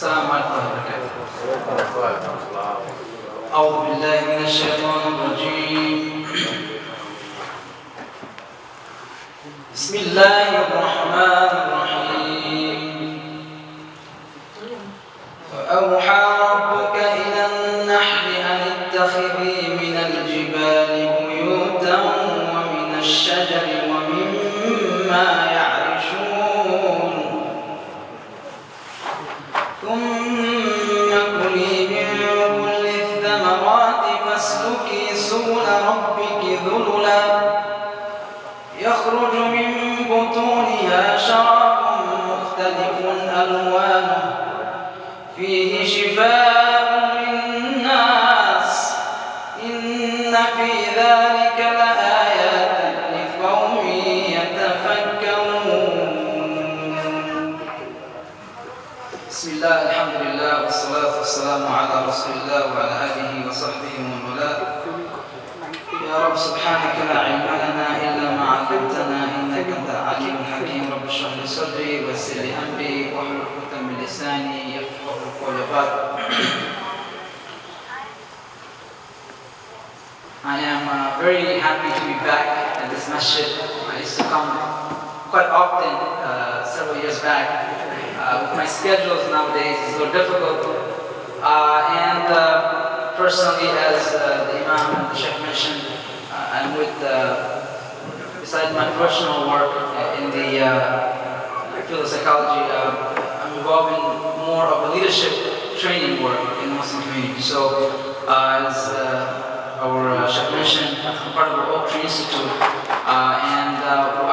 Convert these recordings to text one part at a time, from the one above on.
السلام عليكم ورحمة الله وبركاته. أعوذ بالله من الشيطان الرجيم. بسم الله الرحمن الرحيم. وأوحى ربك إلى النحل أن اتخذي من الجبال بيوتا ومن الشجر ومما يعرشون ثم كلي من كل الثمرات فاسلكي سبل ربك ذللا يخرج من بطونها شراب مختلف ألوانه فيه شفاء للناس إن في ذلك لآيات لقوم يتفكرون. بسم الله الحمد لله والصلاة والسلام على رسول الله وعلى آله وصحبه ومن والاه. يا رب سبحانك لا علم لنا إلا ما علمتنا إنك أنت العليم الحكيم. رب اشرح لي صدري ويسر لي أمري واحلل عقدة من لساني يفقهوا قولي. I am very happy to be back at this masjid. I used to come quite often several years back. With my schedules nowadays, it's a little difficult. And personally, as the Imam and the Sheikh mentioned, I'm with, besides my professional work in the field of psychology, I'm involved in more of a leadership training work in the Muslim community. So, as our Sheikh mentioned, I'm part of the Oak Tree Institute, and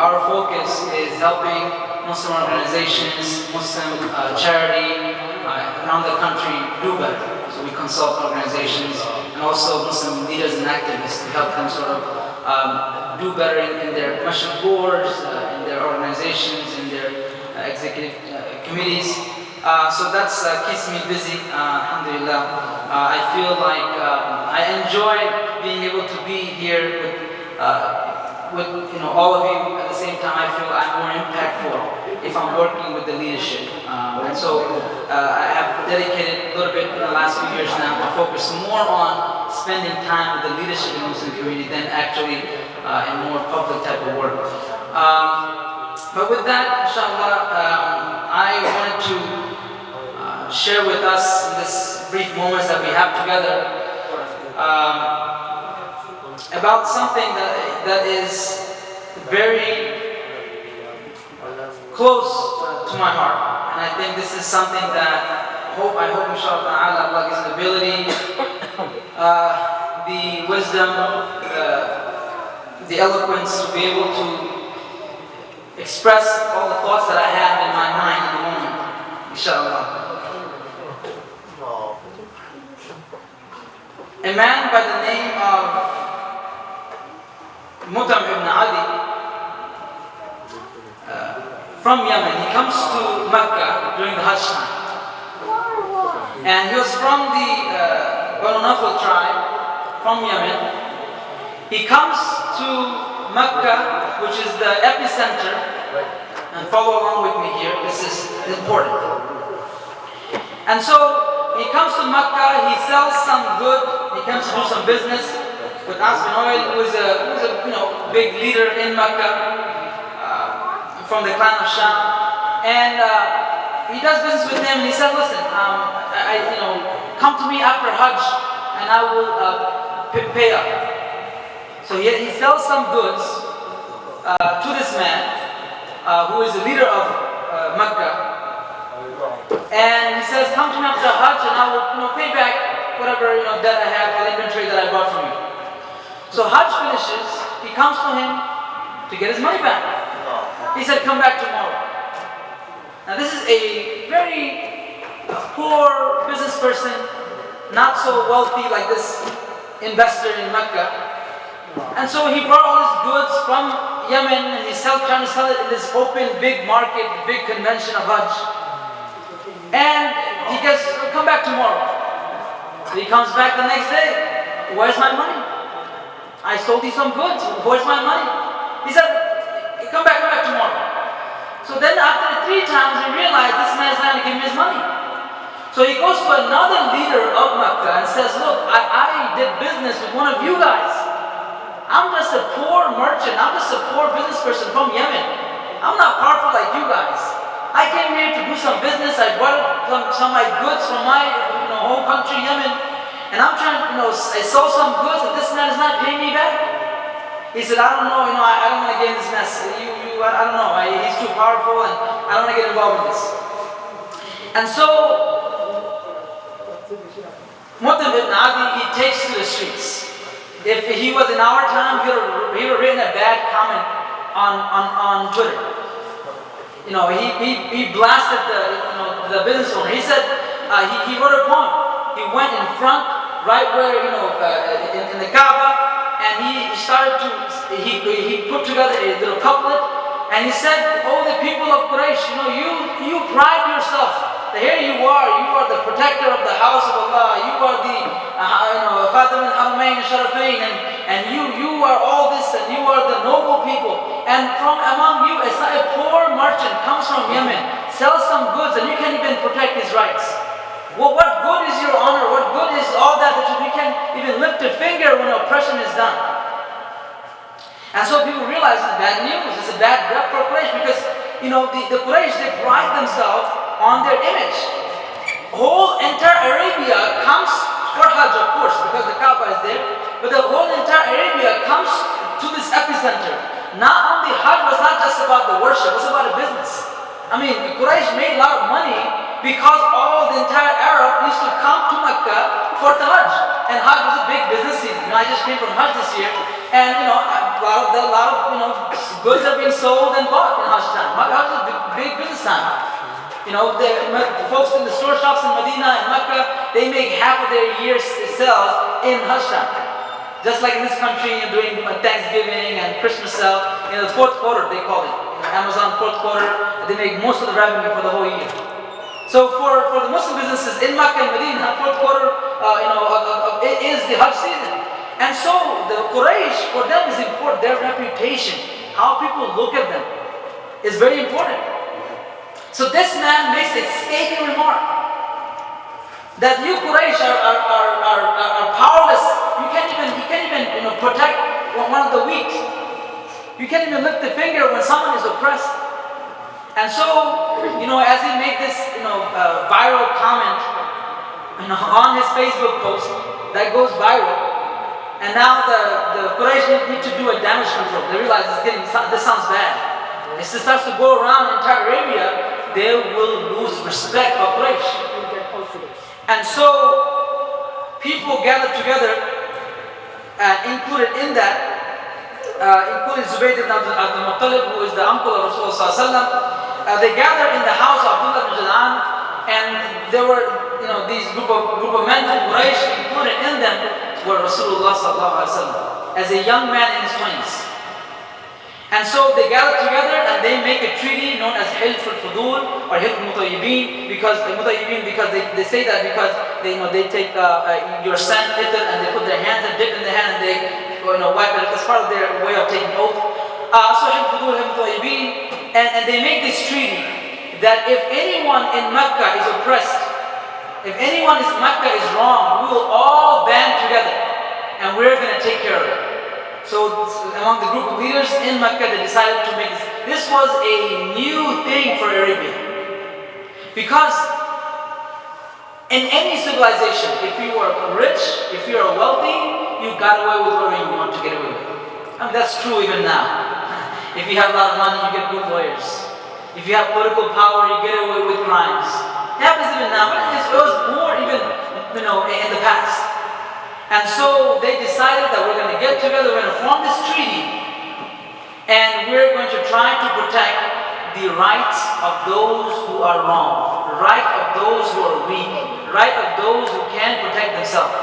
our focus is helping Muslim organizations, Muslim charity around the country do better. So we consult organizations and also Muslim leaders and activists to help them sort of do better in their masjid boards, in their organizations, in their executive committees. So that keeps me busy, alhamdulillah. I feel like I enjoy being able to be here with all of you. At the same time, I feel I'm more impactful if I'm working with the leadership. And so I have dedicated a little bit in the last few years now to focus more on spending time with the leadership in the Muslim community than actually in more public type of work. But with that, inshallah, I wanted to share with us in this brief moments that we have together about something that is very close to my heart. And I think this is something that I hope inshallah ta'ala Allah gives the ability, the wisdom, the eloquence to be able to express all the thoughts that I have in my mind at the moment, inshallah. A man by the name of Mutam ibn Ali from Yemen, he comes to Mecca during the Hajj time. And he was from the Banu Nafal tribe from Yemen. He comes to Mecca, which is the epicenter, and follow along with me here, this is important. And so he comes to Mecca, he sells some good, he comes to do some business with Aspen Oil, who is a big leader in Mecca, from the clan of Sham. And he does business with them, and he said, listen, come to me after Hajj, and I will pay up. So he sells some goods to this man, who is the leader of Mecca. And he says, come to me after Hajj, and I will pay back whatever debt I have for the inventory that I bought from you. So Hajj finishes, he comes to him to get his money back. He said, come back tomorrow. Now this is a very poor business person, not so wealthy like this investor in Mecca. And so he brought all his goods from Yemen, and he's trying to sell it in this open, big market, big convention of Hajj. And he goes, come back tomorrow. So he comes back the next day. Where's my money? I sold you some goods. Where's my money? He said, come back tomorrow. So then after 3 times, he realized this man is not going to give me his money. So he goes to another leader of Mecca and says, look, I did business with one of you guys. I'm just a poor merchant. I'm just a poor business person from Yemen. I'm not powerful like you guys. I came here to do some business. I brought some of my goods from my home country, Yemen. And I'm trying to, I sold some goods and this man is not paying me back. He said, I don't know, I don't want to get in this mess. I don't know. He's too powerful and I don't want to get involved in this. And so, Mu'adh ibn Adi, he takes to the streets. If he was in our time, he would have written a bad comment on Twitter. He blasted the business owner. He said, he wrote a poem. He went in front, right where, in the Kaaba, and he started to, he put together a little couplet, and he said, oh, the people of Quraysh, you pride yourself. Here you are the protector of the house of Allah, you are the Khatam al-Haramain al-Sharafain, and you are all this, and you are the noble people. And from among you, a poor merchant comes from Yemen, sells some goods, and you can't even protect his rights. Well, what good is your honor? What good is all that you can't even lift a finger when oppression is done? And so people realize it's bad news, it's a bad rep for Quraysh, because the Quraysh, they pride themselves on their image. Whole entire Arabia comes for Hajj, of course, because the Kaaba is there, but the whole entire Arabia comes to this epicenter. Not only Hajj was not just about the worship, it was about a business. Quraysh made a lot of money because all the entire Arab used to come to Mecca for the Hajj. And Hajj was a big business season. I just came from Hajj this year, and a lot of goods are being sold and bought in Hajj time. Hajj is a big business time. The folks in the store shops in Medina and Mecca, they make half of their year's sales in Hajj time. Just like in this country, doing Thanksgiving and Christmas sale, the fourth quarter they call it. Amazon fourth quarter, they make most of the revenue for the whole year. So for the Muslim businesses in Mecca and Medina, fourth quarter, it is the Hajj season. And so the Quraysh, for them is important. Their reputation, how people look at them, is very important. So this man makes a scathing remark that you Quraysh are powerless. You can't even protect one of the weak. You can't even lift a finger when someone is oppressed. And so, as he made this viral comment on his Facebook post that goes viral, and now the Quraysh need to do a damage control. They realize this sounds bad. If it starts to go around entire Arabia, they will lose respect for Quraysh. And so people gathered together, included in that, including Zubayr ibn Abdul Muttalib, who is the uncle of Rasulullah. They gathered in the house of Abdullah ibn Jad'an, and there were these group of men from Quraysh. Included in them were Rasulullah as a young man in his 20s. And so they gather together and they make a treaty known as Hilf al-Fudul or Hilf al-Mutayyibin, because they say that because they take your sand litter and they put their hands and dip in the hand and they wipe it. That's part of their way of taking oath. So Hilf al-Fudul, Hilf al-Mutayyibin, and they make this treaty that if anyone in Mecca is oppressed, if anyone in Mecca is wrong, we will all band together and we're going to take care of it. So among the group of leaders in Mecca, they decided to make this. This was a new thing for Arabia. Because in any civilization, if you are rich, if you are wealthy, you got away with whatever you want to get away with. That's true even now. If you have a lot of money, you get good lawyers. If you have political power, you get away with crimes. It happens even now, but it was more even in the past. And so they decided that we're going to get together, we're going to form this treaty, and we're going to try to protect the rights of those who are wrong, the right of those who are weak, the right of those who can't protect themselves.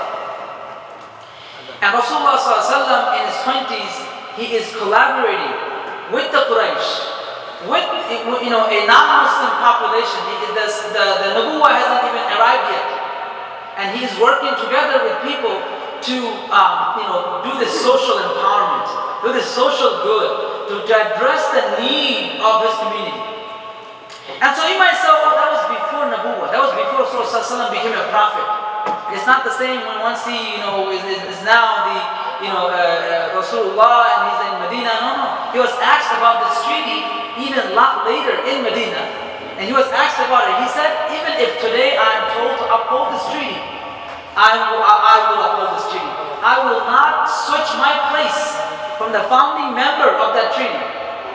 And Rasulullah ﷺ in his 20s, he is collaborating with the Quraysh, with a non-Muslim population. The Nubuwwah hasn't even arrived yet. And he's working together with people to, do this social empowerment, do this social good, to address the need of his community. And so you might say, oh, that was before Nubuwwah, that was before Rasulullah Prophet ﷺ became a prophet. It's not the same when once he, is now the, Rasulullah and he's in Medina. No. He was asked about this treaty even a lot later in Medina. And he was asked about it. He said, even if today I am told to uphold this treaty, I will uphold this treaty. I will not switch my place from the founding member of that treaty.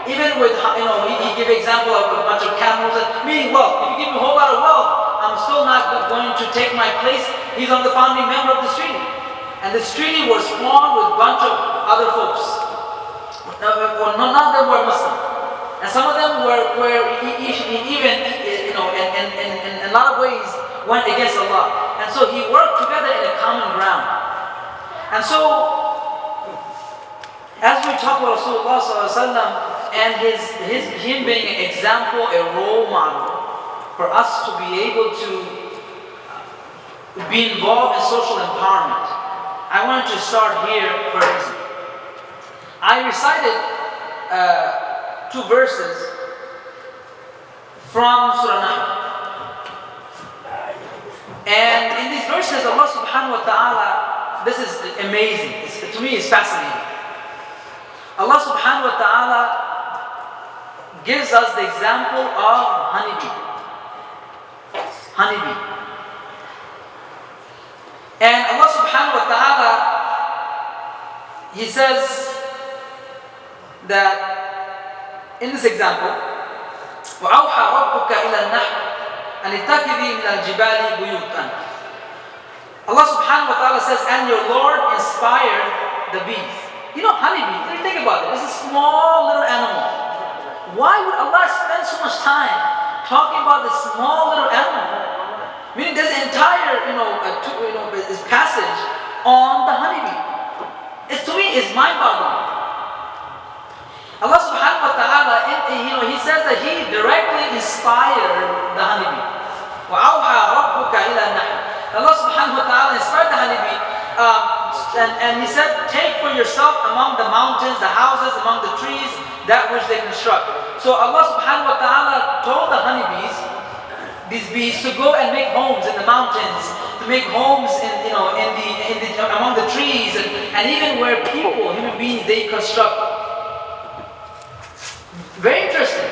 Even with, he gave an example of a bunch of camels, meaning wealth. If you give me a whole lot of wealth, I'm still not going to take my place. He's on the founding member of this treaty. And this treaty was formed with a bunch of other folks. None of them were Muslim. And some of them were even, in a lot of ways, went against Allah. And so he worked together in a common ground. And so, as we talk about Rasulullah ﷺ and him being an example, a role model for us to be able to be involved in social empowerment, I wanted to start here for a reason. I recited 2 verses from Surah Nahl. And in these verses, Allah subhanahu wa ta'ala, this is amazing. To me, it's fascinating. Allah subhanahu wa ta'ala gives us the example of honeybee. And Allah subhanahu wa ta'ala, He says that in this example, وَأَوْحَى رَبُّكَ إِلَى النَّحْلِ أَنِ اتَّخِذِي مِنَ الْجِبَالِ بُيُوتًا. Allah subhanahu wa ta'ala says, and your Lord inspired the bees. Honeybee, think about it. It's a small little animal. Why would Allah spend so much time talking about this small little animal? Meaning there's an entire, this passage on the honeybee. To me, it's mind-boggling. Allah subhanahu wa ta'ala, He says that He directly inspired the honeybee. وَأَوْحَى رَبُّكَ إِلَى النَّحْلِ. Allah subhanahu wa ta'ala inspired the honeybee. And He said, take for yourself among the mountains, the houses, among the trees, that which they construct. So Allah subhanahu wa ta'ala told the honeybees, these bees, to go and make homes in the mountains, to make homes among the trees, and even where people, human beings, they construct. Very interesting.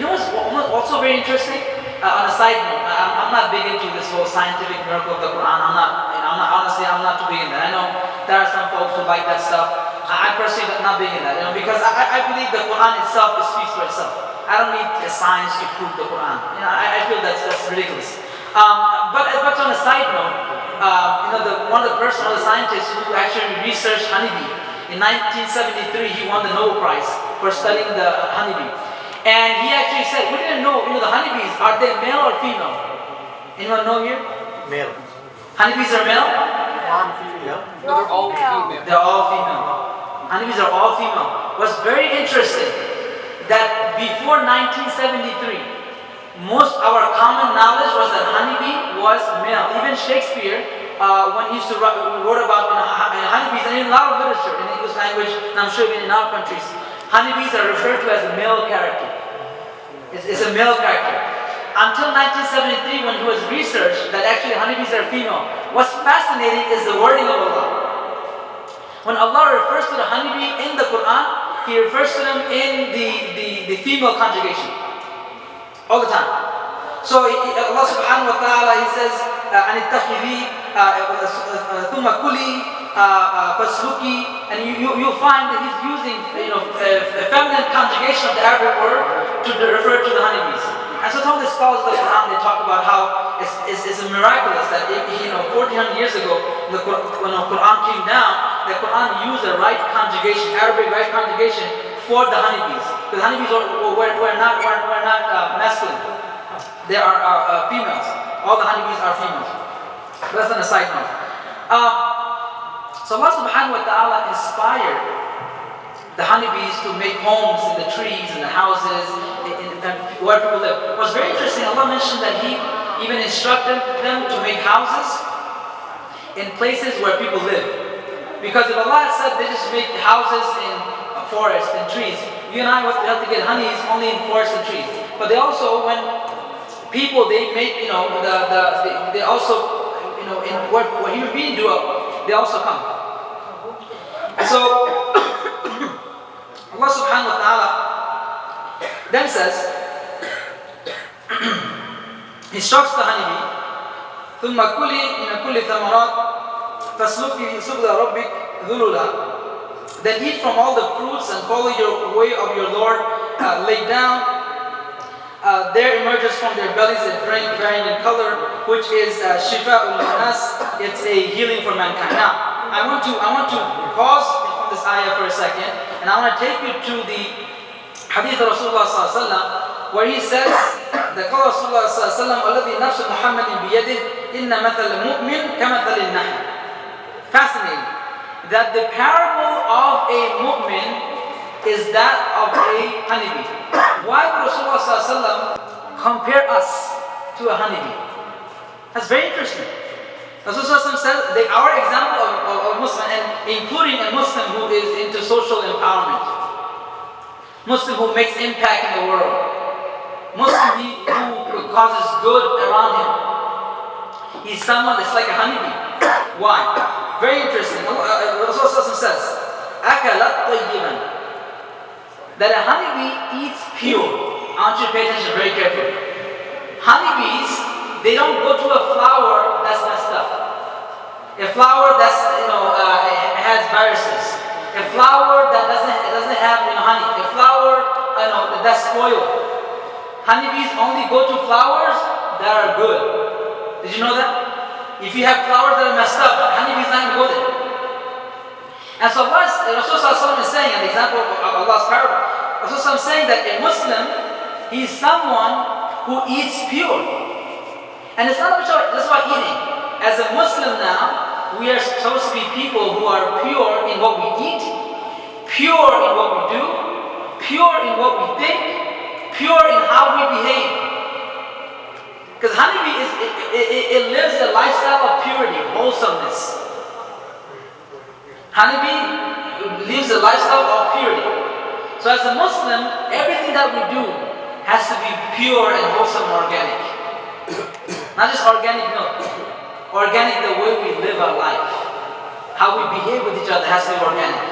What's also very interesting? On a side note, I'm not big into this whole scientific miracle of the Quran. Honestly, I'm not too big in that. I know there are some folks who like that stuff. I personally am not big in that, because I believe the Quran itself speaks for itself. I don't need a science to prove the Quran. I feel that's ridiculous. But on a side note, one of the scientists who actually researched honeybee, in 1973 he won the Nobel Prize for studying the honeybee. And he actually said, we didn't know, the honeybees, are they male or female? Anyone know here? Male. Honeybees are male? Yeah. No, they're all female. They're all female. Honeybees are all female. What's very interesting, that before 1973, most our common knowledge was that honeybee was male. Even Shakespeare, when he used to wrote about honeybees, and in a lot of literature in English language, and I'm sure even in our countries, honeybees are referred to as a male character. It's a male character. Until 1973, when it was researched that actually honeybees are female. What's fascinating is the wording of Allah. When Allah refers to the honeybee in the Quran, He refers to them in the female conjugation. All the time. So Allah subhanahu wa ta'ala, He says, أَنِ اتَّخِذِي ثُمَّ كُلِي فَاسْلُكِي, and you'll find that He's using a feminine conjugation of the Arabic word to refer to the honeybees. And so some of the scholars of the Quran, they talk about how it's miraculous that 1400 years ago, when the Quran came down, the Quran used the right conjugation, Arabic right conjugation for the honeybees. Because honeybees were not masculine. They are females. All the honeybees are females. But that's on a side note. So Allah subhanahu wa ta'ala inspired the honeybees to make homes in the trees and the houses where people live. What's very interesting, Allah mentioned that He even instructed them to make houses in places where people live. Because if Allah had said they just make houses in forests and trees, you and I have to get honeys only in forests and trees. But they also, when people, they make, they also, in what human beings do, they also come. So Allah subhanahu wa ta'ala then says, He instructs the honeybee, ثم كلي من كل الثمرات فاسلكي سبل ربك ذللا. Then eat from all the fruits and follow your way of your Lord. Lay down. There emerges from their bellies a drink varying in color, which is shifa'ul nas. It's a healing for mankind. Now, I want to pause from this ayah for a second, and I want to take you to the hadith of Rasulullah sallallahu alaihi wasallam, where he says that Rasulullah sallallahu alaihi wasallam, "Alladhi nafsu Muhammadin biyadihi, inna mathal mu'min kamathal nahl." Fascinating. That the parable of a mu'min is that of a honeybee. Why would Rasulullah sallallahu alaihi wasallam compare us to a honeybee? That's very interesting. Rasulullah sallallahu alaihi wasallam says our example of a Muslim, and including a Muslim who is into social empowerment, Muslim who makes impact in the world, Muslim who causes good around him. He's someone that's like a honeybee. Why? Very interesting. Rasulullah says, "Akalat tayyiban," that a honeybee eats pure. I want you to pay attention very carefully. Honeybees, they don't go to a flower that's messed up. A flower that's has viruses. A flower that doesn't have honey. A flower that's spoiled. Honeybees only go to flowers that are good. Did you know that? If you have flowers that are messed up, honeybees not going to go there. And so what Rasulullah is saying, an example of Allah's parable, Rasulullah is saying that a Muslim, he is someone who eats pure. And it's not just about eating. As a Muslim now, we are supposed to be people who are pure in what we eat, pure in what we do, pure in what we think, pure in how we behave. Because honeybee it lives a lifestyle of purity, wholesomeness. Honeybee lives a lifestyle of purity. So as a Muslim, everything that we do has to be pure and wholesome and organic. Not just organic milk. Organic the way we live our life. How we behave with each other has to be organic.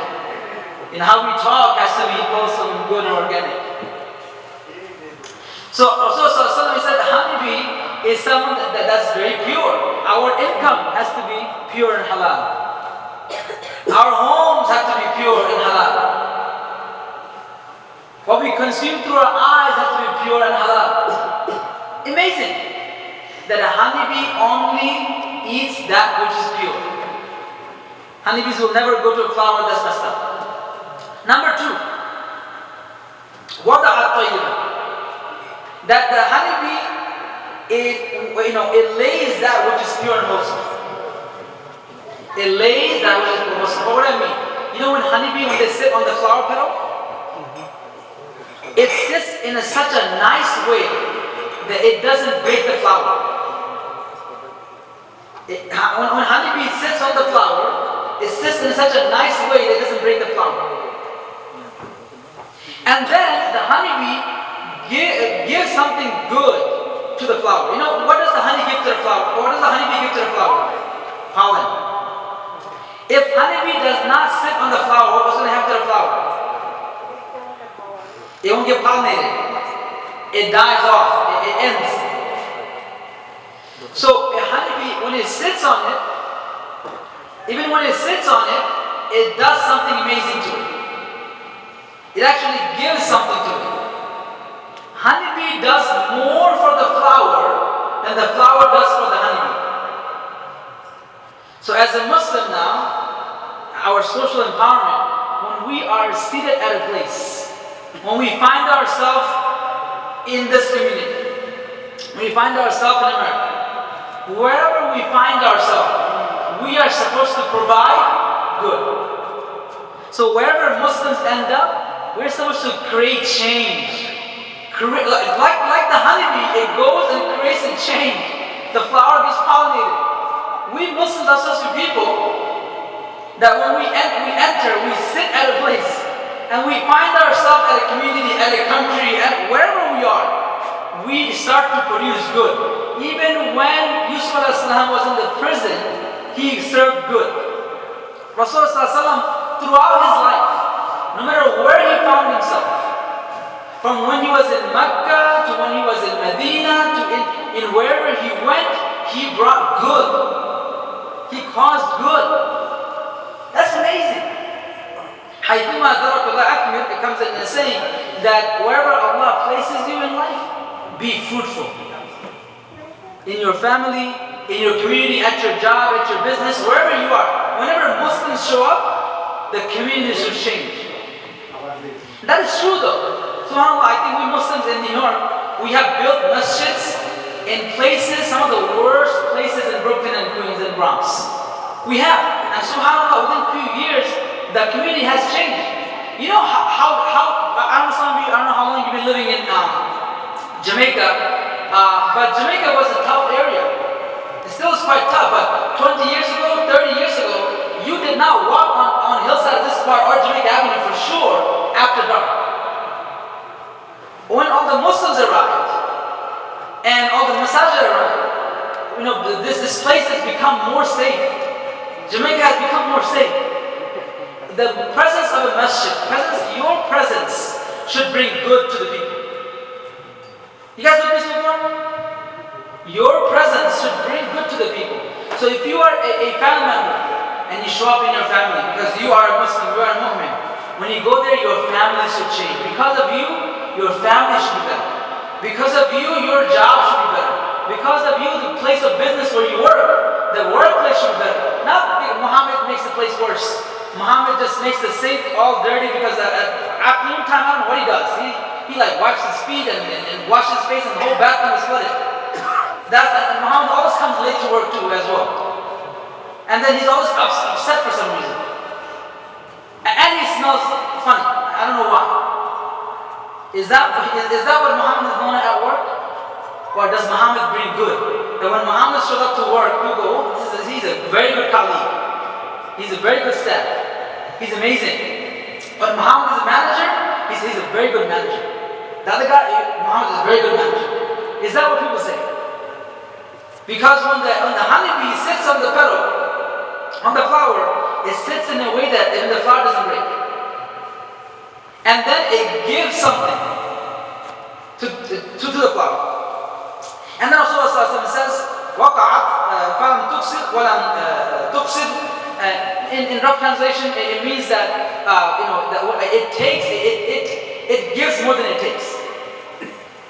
And how we talk has to be wholesome and good and organic. So Rasulullah said the honeybee is someone that's very pure. Our income has to be pure and halal. Our homes have to be pure and halal. What we consume through our eyes has to be pure and halal. Amazing that a honeybee only eats that which is pure. Honeybees will never go to a flower that's messed up. Number two, وَضَعَ الطَّيِّبَ, that the honeybee, it lays that which is pure and wholesome. It lays that which is wholesome. What do I mean? You know when honeybee, when they sit on the flower petal, it sits in such a nice way that it doesn't break the flower. When honeybee sits on the flower, it sits in such a nice way that it doesn't break the flower. And then the honeybee gives something good to the flower. You know, what does the honey give to the flower? What does the honeybee give to the flower? Pollen. If honeybee does not sit on the flower, what's going to happen to the flower? It won't get pollinated. It dies off. It ends. So a honeybee, when it sits on it, even when it sits on it, it does something amazing to it. It actually gives something to it. Honeybee does more for the flower than the flower does for the honeybee. So as a Muslim now, our social empowerment, when we are seated at a place, when we find ourselves in this community, when we find ourselves in America, wherever we find ourselves, we are supposed to provide good. So wherever Muslims end up, we're supposed to create change. Like the honeybee, it goes and creates a change. The flower gets pollinated. We Muslims are such people that when we enter, we sit at a place, and we find ourselves at a community, at a country, at wherever we are. we start to produce good. Even when Yusuf ﷺ was in the prison, he served good. Rasulullah ﷺ, throughout his life, no matter where he found himself, from when he was in Mecca to when he was in Medina to in wherever he went, he brought good. He caused good. That's amazing. It comes in saying that wherever Allah places you in life, be fruitful. In your family, in your community, at your job, at your business, wherever you are. Whenever Muslims show up, the community should change. That is true though. SubhanAllah, I think we Muslims in New York, we have built masjids in places, some of the worst places in Brooklyn and Queens and Bronx. We have. And SubhanAllah, within a few years, the community has changed. You know how I don't know some of you, I don't know how long you've been living in Jamaica, but Jamaica was a tough area. It still is quite tough, but 20 years ago, 30 years ago, you did not walk on Hillside, this part, or Jamaica Avenue for sure after dark. When all the Muslims arrived, and all the masajid arrived, you know, this place has become more safe. Jamaica has become more safe. The presence of a masjid, your presence should bring good to the people. You guys with me so far? Your presence should bring good to the people. So if you are a family member and you show up in your family because you are a Muslim, you are a mu'min, when you go there, your family should change. Because of you, your family should be better. Because of you, your job should be better. Because of you, the place of business where you work, the workplace should be better. Not Muhammad makes the place worse. Muhammad just makes the sink all dirty because at afternoon time, I don't know what he does. He like wipes his feet and washes his face and the whole bathroom is flooded. And Muhammad always comes late to work too as well. And then he's always upset for some reason. And he smells funny. I don't know why. Is that what Muhammad is known at work? Or does Muhammad bring good? That when Muhammad shows up to work, you go, he's a very good colleague. He's a very good staff. He's amazing. But Muhammad is a manager, he's a very good manager. The other guy, Muhammad is a very good manager. Is that what people say? Because when the honeybee sits on the petal, on the flower, it sits in a way that the flower doesn't break. And then it gives something to the flower. And then Rasulullah says, وَقَعَتْ فَلَمْ تُقْصِدْ وَلَمْ تُقْصِدْ. In rough translation, it means that it gives more than it takes.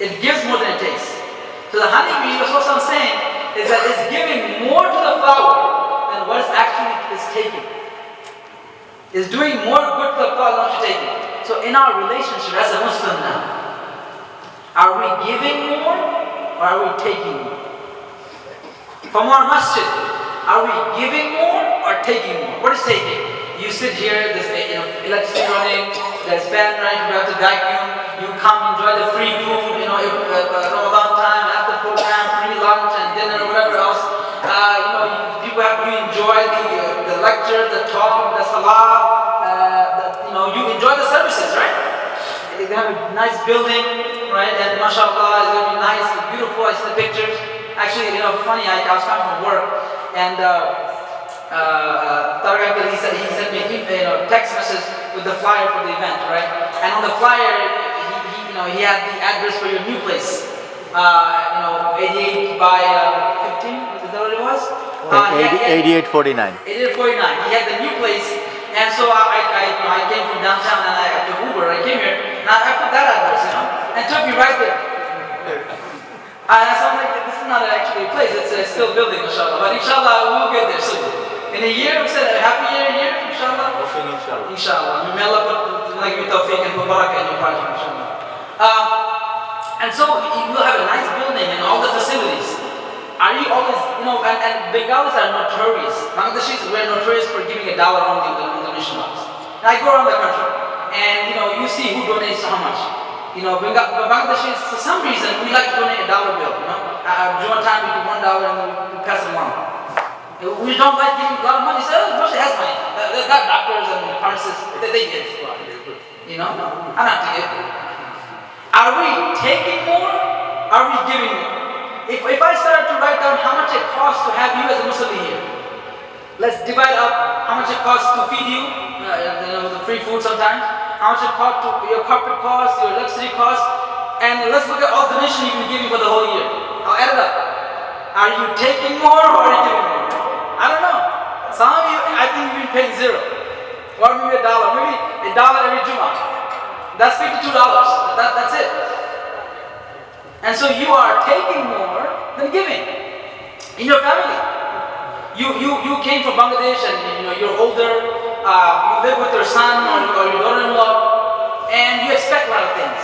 It gives more than it takes. So the honeybee, that's what I'm saying, is that it's giving more to the flower than what it actually is taking. It's doing more good to the flower than what you're taking. So in our relationship as a Muslim now, are we giving more or are we taking more? From our masjid, are we giving more or taking more? What is taking? You sit here, there's electricity running, there's fan running, you have to vacuum, you come enjoy the free food, if Ramadan time, after program, free lunch and dinner or whatever else. You enjoy the lecture, the talk, the salah, you enjoy the services, right? They have a nice building, right? And mashallah, it's going to be nice, beautiful, I see the pictures. Actually, funny, I was coming from work and he sent me text message with the flyer for the event, right? And on the flyer, he had the address for your new place. 88 by 15, is that what it was? 8849. 8849. He had the new place, and so I came from downtown and I took Uber. I came here, and I put that address, and took me right there. And so I'm like, this is not actually a place, it's still building, inshallah. But inshallah, we'll get there soon. In a year, we said half a year, inshallah? Inshallah. May Allah put tawfiq and put barakah in your project, inshallah. And so you will have a nice building and all the facilities. Are you always, and Bengalis are notorious. Bangladeshis, we're notorious for giving $1 only on the donation box. And I go around the country, and you see who donates how much. Bangladeshis, for some reason, we like to donate $1 bill. During time we do $1 and then we pass it along. We don't like giving a lot of money. So Russia has money. They got doctors and pharmacists. They give. I don't have to give. Are we taking more? are we giving more? If I started to write down how much it costs to have you as a Muslim here, let's divide up how much it costs to feed you, the free food sometimes, how much it costs to your carpet costs, your luxury costs, and let's look at all the donation you've been giving for the whole year. I'll add it up. Are you taking more or are you giving more? I don't know. Some of you, I think you've been paying zero. Or maybe $1. Maybe $1 every Jummah. That's $52. That's it. And so you are taking more than giving in your family. You came from Bangladesh and you're older, you live with your son or your daughter-in-law, and you expect a lot of things,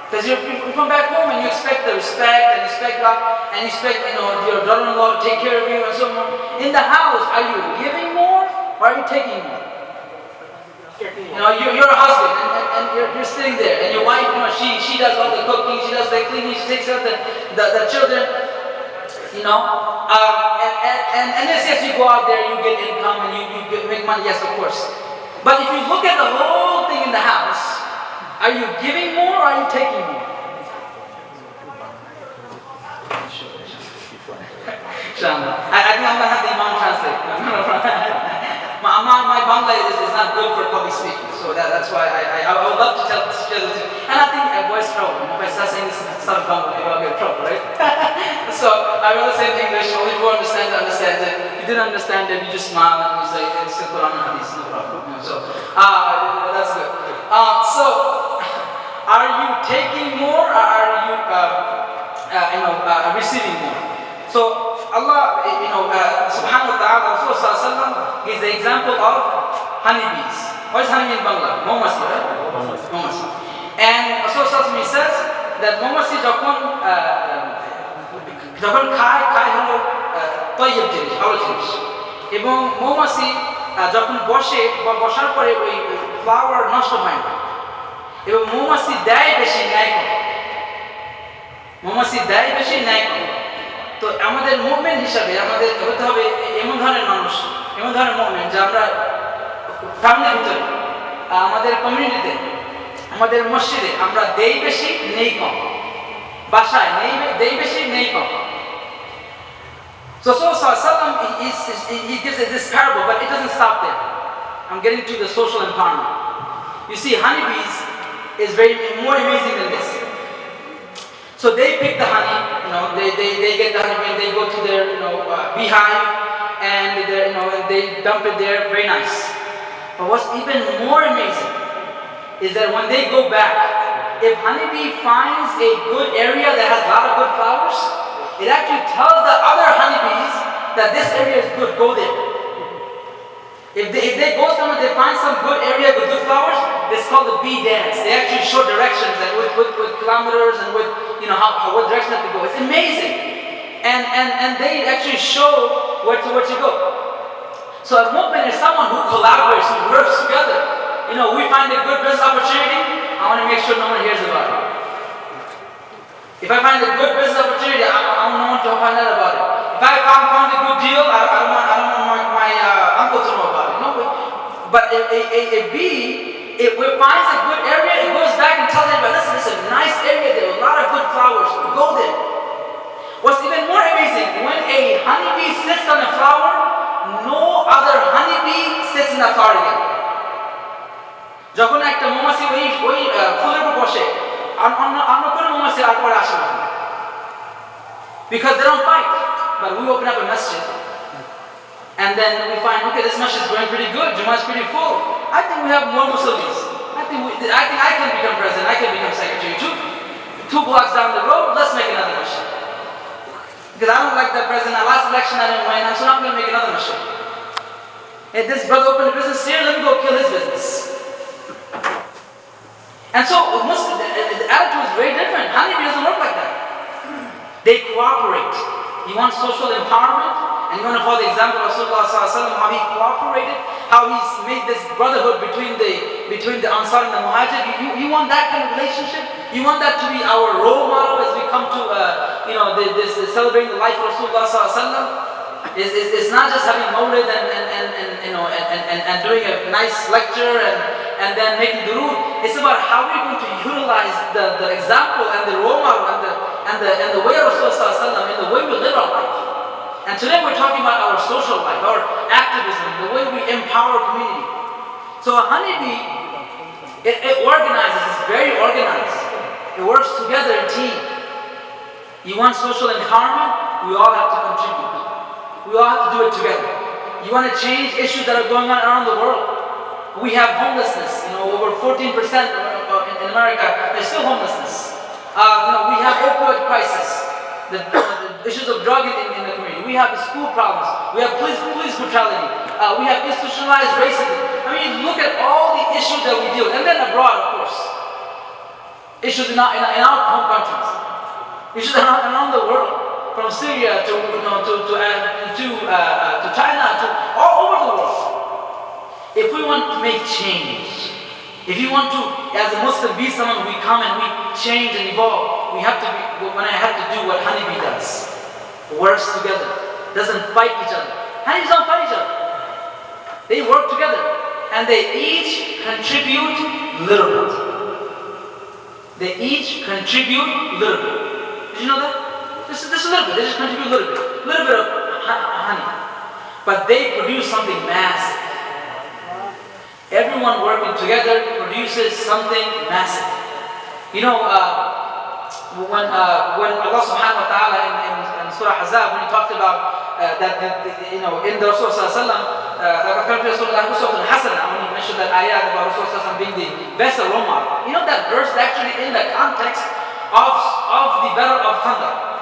because you come back home and you expect the respect and expect love and expect your daughter-in-law to take care of you and so on. In the house, are you giving more or are you taking more? You're a husband and you're sitting there, and your wife, she does all the cooking, she does the cleaning, she takes care of the children, and yes, you go out there, you get income and you make money, yes, of course. But if you look at the whole thing in the house, are you giving more or are you taking more? I think I'm going to have the Imam translate. My Bangla is not good for public speaking, so that's why I would love to share this. And I think I voice trouble. If I start saying this stuff in Bangla, maybe I'll get in trouble, right? So I rather say in English. Only if you understand it. If you didn't understand it, you just smile and you say it's the Quran and Hadith, no problem. So that's good. So are you taking more or are you receiving more? So Allah, subhanahu wa ta'ala, Rasulullah is the example of honeybees. What is honeybee in Bangla? Momasi, right? Momasi. And Rasulullah says that momasi যখন খায় হলো তৈয়ব জিনিস, ভালো জিনিস, এবং মৌমাছি যখন বসার পরে ওই ফ্লাওয়ার নষ্ট হয় না, এবং মৌমাছি দেয় বেশি, ন্যায় কম। মৌমাছি দেয় বেশি, ন্যায় কম। তো আমাদের মুভমেন্ট হিসাবে আমাদের হতে হবে এমন ধরনের মানুষ, এমন ধরনের মুভমেন্ট যে আমরা ফ্যামিলির ভিতরে, আমাদের কমিউনিটিতে, আমাদের মসজিদে আমরা দেই বেশি, নেই কম। বাসায় দেই বেশি, নেই কম। So Rasulullah he gives us this parable, but it doesn't stop there. I'm getting to the social empowerment. You see, honeybees is more amazing than this. So they pick the honey, they get the honey and they go to their beehive and they dump it there, very nice. But what's even more amazing is that when they go back, if honeybee finds a good area that has a lot of good flowers, it actually tells the other honeybees that this area is good, go there. If they go somewhere, they find some good area with good flowers, it's called the bee dance. They actually show directions and with kilometers and with what direction they have to go. It's amazing. And they actually show where to go. So a movement is someone who collaborates, who works together. We find a good business opportunity, I want to make sure no one hears about it. If I find a good business opportunity, I want no one to find out about it. If I found a good deal, I don't want my uncle to know about it. No, but a bee, if it finds a good area, it goes back and tells everybody, listen, it's a nice area, there are a lot of good flowers, go there. What's even more amazing, when a honeybee sits on a flower, no other honeybee sits in that flower again. যখন একটা মৌমাছি ওই ফুলের উপর বসে, অন্য কোনো মৌমাছি আর পরে আসে না, because they don't fight. But we open up a masjid and then we find, okay, this masjid is going pretty good, Jummah is pretty full. I think we have more Muslims. I think I can become president, I can become secretary. Two blocks down the road, let's make another masjid. Because I don't like that president. Last election I didn't win, so I'm going to make another masjid. Hey, this brother opened a business here, let me go kill his business. And so Muslim, the attitude is very different. Honeybee doesn't work like that. They cooperate. You want social empowerment, and you want to follow the example of Rasulullah, how he cooperated, how he's made this brotherhood between the Ansar and the Muhajir. You want that kind of relationship? You want that to be our role model as we come to this celebrating the life of Rasulullah. It's not just having mawlid and doing a nice lecture and then making durood. It's about how we're going to utilize the example and the role model and the way of Rasulullah, in the way we live our life. And today we're talking about our social life, our activism, the way we empower community. So a honeybee, it organizes, it's very organized. It works together in team. You want social empowerment? We all have to contribute. We all have to do it together. You want to change issues that are going on around the world? We have homelessness, over 14% in America, there's still homelessness. We have opioid crisis, the issues of drug in the community. We have the school problems. We have police brutality. We have institutionalized racism. I mean, look at all the issues that we deal with, and then abroad, of course. Issues in our home countries. Issues around the world. From Syria to China, to all over the world. If we want to make change, if you want to, as a Muslim, be someone we come and we change and evolve, we have to do what honeybee does. Works together, doesn't fight each other. Honeybees don't fight each other. They work together, and they each contribute little bit. They each contribute little bit. Did you know that? Just a little bit. They just contribute a little bit of honey, but they produce something massive. Everyone working together produces something massive. When Allah Subhanahu wa Taala in Surah Ahzab, when He talked about that in the Rasul Sallallahu Alaihi Wasallam, when He mentioned that ayat about Rasul Sallallahu Alaihi Wasallam being the best role model, that verse is actually in the context of the Battle of Khandaq.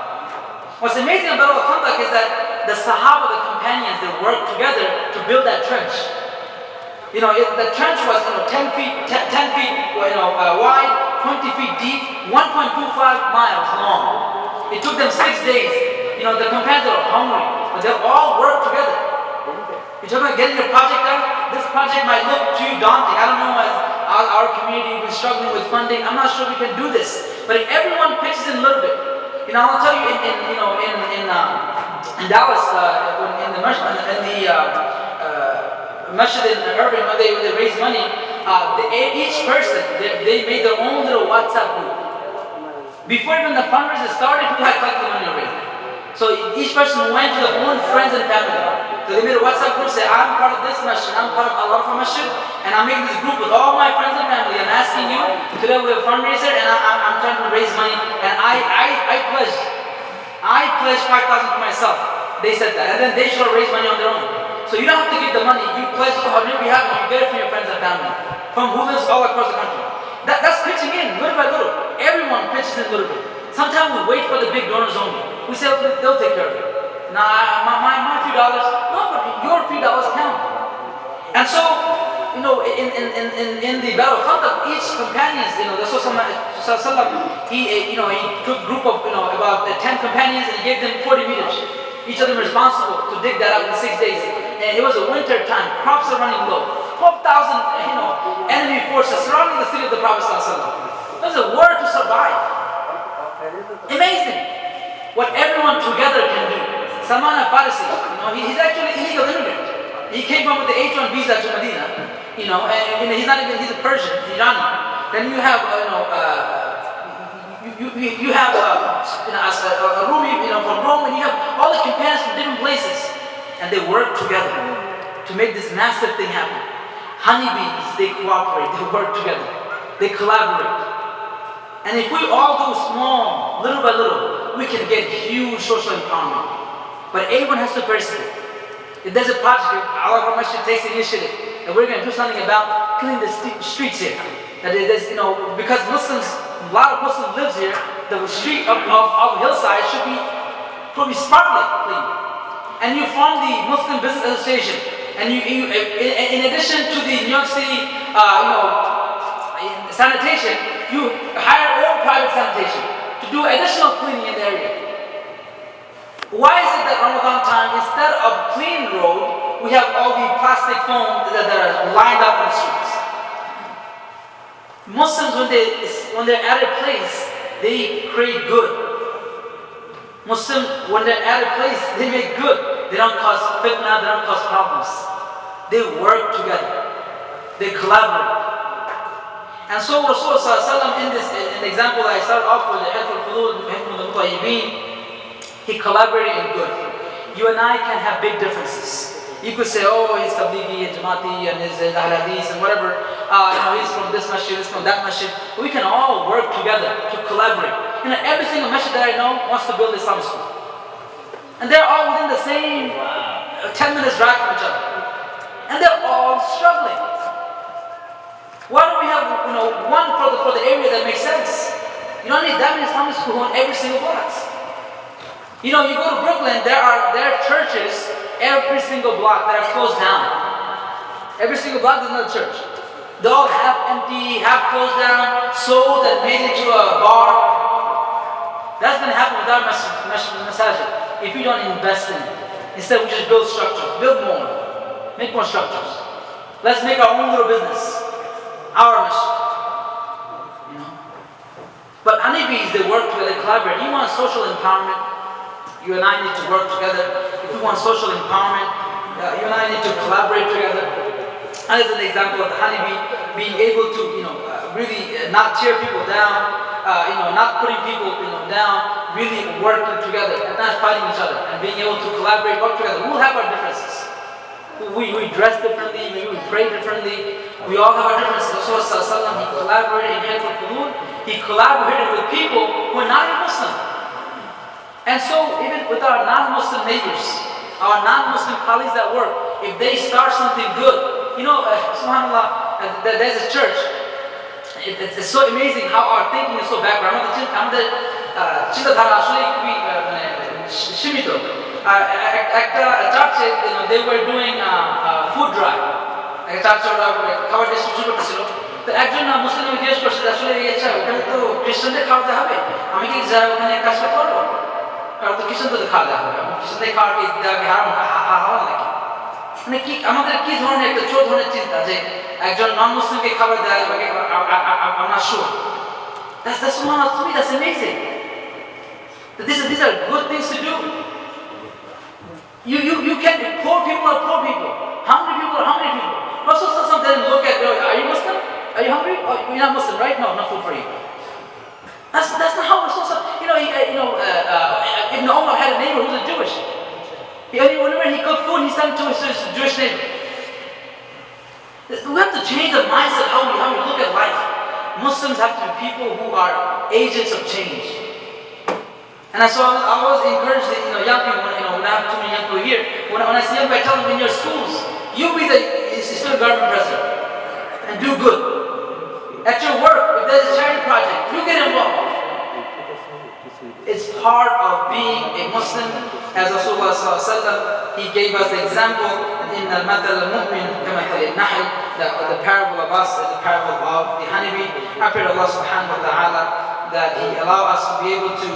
What's amazing about Khandaq is that the Sahaba, the companions, they worked together to build that trench. The trench was 10 feet wide, 20 feet deep, 1.25 miles long. It took them 6 days. The companions were hungry, but they all worked together. You're talking about getting your project done? This project might look too daunting. I don't know, as our community is struggling with funding, I'm not sure we can do this. But if everyone pitches in a little bit, I'll tell you in Dallas, in the masjid in Irving, when they raise money, each person they made their own little WhatsApp group. Before even the fundraiser started, who had collected the money already? So each person went to their own friends and family. So they made a WhatsApp group, say, I'm part of this masjid, I'm part of Arafah masjid, and I'm making this group with all my friends and family. I'm asking you, today we have a fundraiser, and I'm trying to raise money, and I pledged 5,000 for myself. They said that, and then they should have raised money on their own. So you don't have to give the money, you pledge on your behalf, and you get it from your friends and family, from who lives all across the country. That's pitching in, little by little. Everyone pitches in a little bit. Sometimes we wait for the big donors only. We say, they'll take care of it. Nah, my few dollars, no, but your few dollars count. And so, in the Battle of Khandaq, each companions, the Rasul he took a group of, about 10 companions, and he gave them 40 meters. Each of them responsible to dig that up in 6 days. And it was a winter time, crops are running low. 12,000, enemy forces surrounding the city of the Prophet ﷺ. It was a war to survive. Amazing what everyone together can do. Salman al-Farisi, he's actually an illegal immigrant. He came from with the H1 visa to Medina, and he's a Persian, Iranian. Then you have, you have a Rumi, from Rome, and you have all the companions from different places, and they work together to make this massive thing happen. Honeybees, they cooperate, they work together, they collaborate. And if we all do small, little by little, we can get huge social empowerment. But everyone has to participate. If there's a project, Arafah Masjid takes the initiative, and we're going to do something about cleaning the streets here. That there's, because Muslims, a lot of Muslims lives here, the street of Hillside should be sparkling clean. And you form the Muslim Business Association, and you in addition to the New York City, sanitation, you hire your own private sanitation to do additional cleaning in the area. Why is it that Ramadan time, instead of clean road, we have all the plastic foam that are lined up in the streets? Muslims, when they're at a place, they create good. Muslims, when they're at a place, they make good. They don't cause fitna, they don't cause problems. They work together. They collaborate. And so Rasulullah in the example that I started off with, he collaborated in good. You and I can have big differences. You could say, oh, he's Tablighi and Jamati and his Ahl Hadith and whatever. He's from this masjid, he's from that masjid. We can all work together to collaborate. Every single masjid that I know wants to build Islamic school. And they're all within the same 10 minutes drive from each other. And they're all struggling. Why don't we have one for the area that makes sense? You don't need that many Islamic schools on every single block. You go to Brooklyn, there are churches every single block that are closed down. Every single block there's another church. They all half empty, half closed down, sold and made into a bar. That's going to happen with our masajid if you don't invest in it. Instead, we just build structures, build more, make more structures. Let's make our own little business, our masjid. But Hanifis, they work together, they collaborate. You want social empowerment, you and I need to work together. If we want social empowerment, you and I need to collaborate together. And as an example of the Hanifi being able to, really not tear people down, not putting people, down, really working together and not fighting each other and being able to collaborate, work together. We'll have our differences. We dress differently, we pray differently. We all have our differences. Rasulullah, he collaborated in Hillside. He collaborated with people who are not even Muslim. And so even with our non-Muslim neighbors, our non-Muslim colleagues at work, if they start something good, subhanAllah, there's a church. It's so amazing how our thinking is so backward. They were doing food drive. খাবার distribution করতেছিল। তো একজন মুসলিম জিজ্ঞেস করছে আসলে ওখানে তো খ্রিস্টানদের খাওয়াতে হবে, আমি কি ওখানে কাজটা করবো? কারণ তো খ্রিস্টানদের খাওয়াতে হবে, খ্রিস্টানদের খাওয়ার কি হারাম নাকি? মানে কি আমাদের কি ধরনের একটা চোর ধরনের চিন্তা যে একজন নন মুসলিমকে খাবার দেওয়া যাবে? I'm not sure. To me that's amazing. These are good things to do. You can be poor people are poor people, hungry people are hungry people. Rasulullah didn't look at, are you Muslim? Are you hungry? Oh, you're not Muslim, right? No, not food for you. That's not how Rasulullah. Ibn Umar had a neighbor who was Jewish. Whenever he cooked food, he sent to his Jewish neighbor. We have to change the mindset how we look at life. Muslims have to be people who are agents of change. And so I was encouraged that young people, when I have too many young people here, when I see young people, I tell them in your schools, you be the student government president and do good. At your work, if there's a charity project, you get involved. It's part of being a Muslim. As Rasulullah ﷺ, he gave us the example in the Mathal al-Mu'min, the parable of us, the parable of the Hanifi. I pray to Allah subhanahu wa ta'ala that He allow us to be able to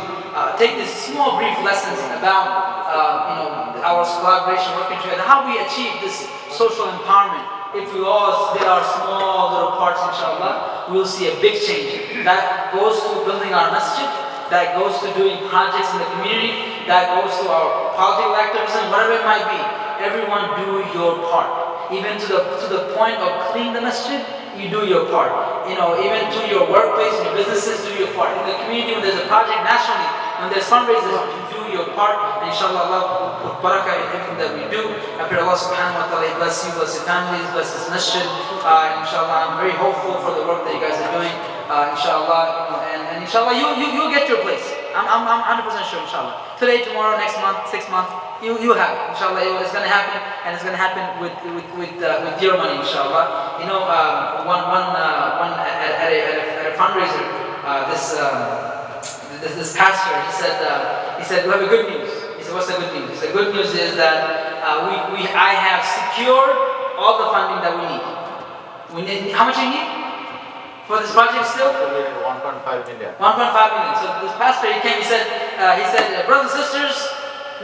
take these small brief lessons about our collaboration, working together, how we achieve this social empowerment. If we all did our small little parts, inshallah, we will see a big change. That goes to building our masjid, that goes to doing projects in the community, that goes to our political activism, whatever it might be. Everyone do your part. Even to the point of cleaning the masjid, you do your part. Even to your workplace and your businesses, do your part. In the community, when there's a project nationally, when there's fundraisers, you do your part. And inshallah, Allah will put barakah in everything that we do. I pray Allah subhanahu wa ta'ala bless you, bless your families, bless this masjid. Inshallah, I'm very hopeful for the work that you guys are doing. Inshallah, and inshallah, you'll get your place. I'm 100% sure, inshallah. Today, tomorrow, next month, 6 months, you have it. Inshallah, it's going to happen, and it's going to happen with your money, inshallah. At a fundraiser, this pastor, he said, we have a good news. He said, what's the good news? He said, good news is that I have secured all the funding that we need. How much do you need for this project still? 1.5 million. 1.5 million. So this pastor, he came, he said, brothers and sisters,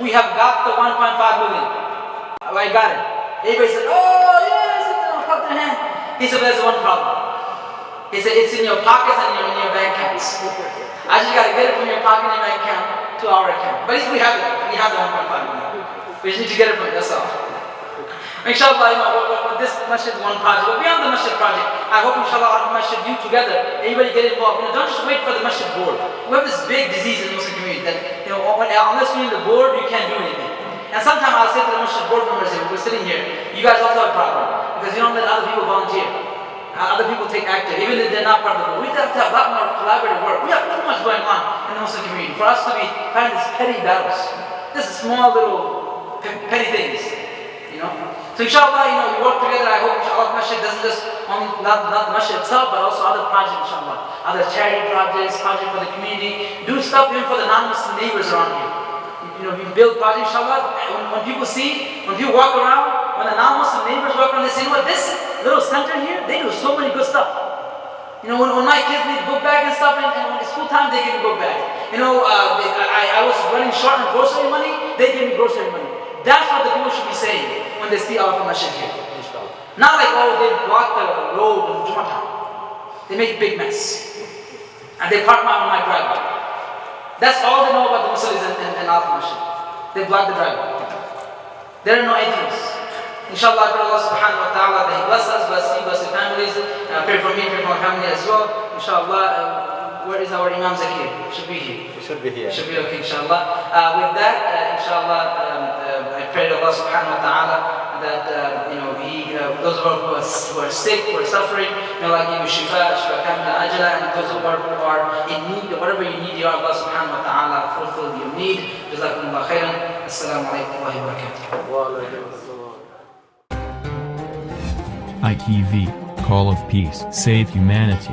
we have got the 1.5 million. I got it. Everybody said, oh yes, clap their hand. He said, there's one problem. He said, it's in your pockets and in your bank accounts. I just got to get it from your pocket and your bank account to our account. But we have it. We have the 1.5 million. We just need to get it from, that's all. Inshallah, this masjid is one project. But beyond the masjid project, I hope inshallah our masjid, you together, everybody get involved. Don't just wait for the masjid board. We have this big disease in the Muslim community that, unless you're in the board, you can't do anything. And sometimes I'll say to the masjid board members, if we're sitting here, you guys also have a problem. Because you don't let other people volunteer. Other people take active, even if they're not part of the board. We have to have a lot more collaborative work. We have too much going on in the Muslim community for us to be fighting these petty battles. This is small little petty things, So inshallah, you work together. I hope inshallah masjid doesn't just only not the masjid itself, but also other projects, inshallah. Other charity projects for the community. Do stuff even for the non-Muslim neighbors around you. We build projects, inshallah. When people walk around, when the non-Muslim neighbors walk around, they say, this little center here, they do so many good stuff. When my kids need book bag and stuff, and when it's school time, they give me book bag. I was running short on grocery money, they give me grocery money. That's what the people should be saying when they see Arafah Masjid here. Not like, they block the road in Jum'ah time. They make a big mess. And they park on my driveway. That's all they know about the Muslims in Arafah Masjid. They block the driveway. There are no atheists. Inshallah, I pray Allah subhanahu wa ta'ala that He bless us, bless you, bless your families. Pray for me, pray for my family as well. Inshallah, where is our Imam Zakir? Should be here. Should be here. Should be okay, inshallah. With that, inshallah, I pray to Allah subhanahu wa ta'ala that, those of us who are sick, who are suffering, may Allah give you shifa kamila ajala, and those who are in need, whatever you need, Ya Allah subhanahu wa ta'ala, fulfill your need. Jazakumullah khairan. Assalamu alaikum wa barakatuh. ITV, Call of Peace, Save Humanity.